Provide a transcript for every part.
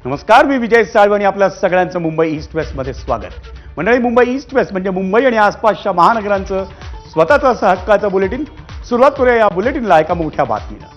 नमस्कार, मी विजय साळवे आणि आपल्या सगळ्यांचं मुंबई ईस्ट वेस्टमध्ये स्वागत. मंडळी, मुंबई ईस्ट वेस्ट म्हणजे मुंबई आणि आसपासच्या महानगरांचं स्वतःचं असं हक्काचं बुलेटिन. सुरुवात करूया या बुलेटिनला एका मोठ्या बातमीनं.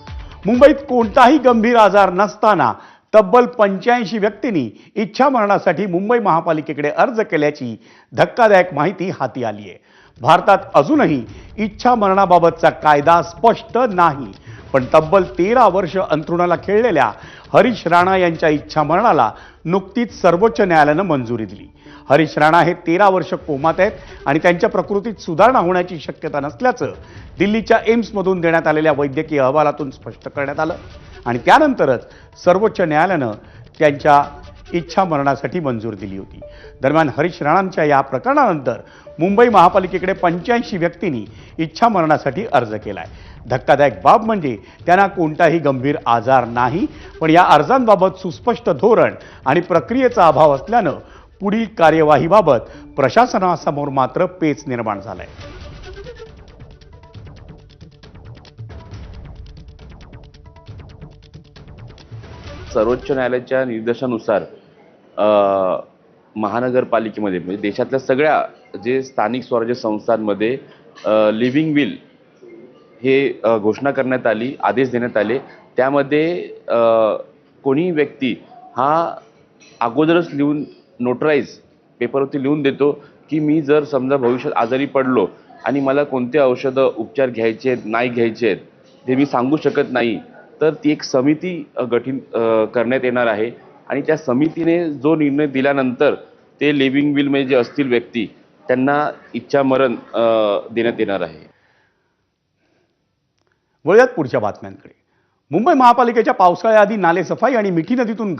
मुंबईत कोणताही गंभीर आजार नसताना तब्बल 85 व्यक्तींनी इच्छा मरणासाठी मुंबई महापालिकेकडे अर्ज केल्याची धक्कादायक माहिती हाती आली आहे. भारतात अजूनही इच्छा मरणाबाबतचा कायदा स्पष्ट नाही, पण तब्बल 13 वर्ष अंथरुणाला खेळलेल्या हरीश राणा यांच्या इच्छा मरणाला नुकतीच सर्वोच्च न्यायालयानं मंजुरी दिली. हरीश राणा हे 13 वर्ष कोमात आहेत आणि त्यांच्या प्रकृतीत सुधारणा होण्याची शक्यता नसल्याचं दिल्लीच्या एम्समधून देण्यात आलेल्या वैद्यकीय अहवालातून स्पष्ट करण्यात आलं आणि त्यानंतरच सर्वोच्च न्यायालयानं त्यांच्या इच्छा मरणासाठी मंजूर दिली होती. दरम्यान हरीश राणांच्या या प्रकरणानंतर मुंबई महापालिकेकडे 85 व्यक्तींनी इच्छा मरणासाठी अर्ज केलाय. धक्कादायक बाब म्हणजे त्यांना कोणताही गंभीर आजार नाही, पण या अर्जांबाबत सुस्पष्ट धोरण आणि प्रक्रियेचा अभाव असल्यानं पुढील कार्यवाहीबाबत प्रशासनासमोर मात्र पेच निर्माण झालाय. सर्वोच्च न्यायालयाच्या निर्देशानुसार महानगरपालिकेमध्ये म्हणजे देशातल्या सगळ्या जे स्थानिक स्वराज्य संस्थांमध्ये लिव्हिंग विल हे घोषणा करण्यात आली, आदेश देण्यात आले. त्यामध्ये कोणी व्यक्ती हा अगोदरच लिहून नोटराईज पेपरवरती लिहून देतो की मी जर समजा भविष्यात आजारी पडलो आणि मला कोणते औषधं उपचार घ्यायचे आहेत नाही घ्यायचे आहेत ते मी सांगू शकत नाही, तर ती एक समिती गठीत करण्यात येणार आहे आणि त्या समितीने जो निर्णय दिल्यानंतर ते लिव्हिंग विल म्हणजे जे असतील व्यक्ती त्यांना इच्छा मरण देण्यात येणार आहे. वळूयात पुढच्या बातम्यांकडे. मुंबई महापालिकेच्या पावसाळ्याआधी नालेसफाई आणि मिठी नदीतून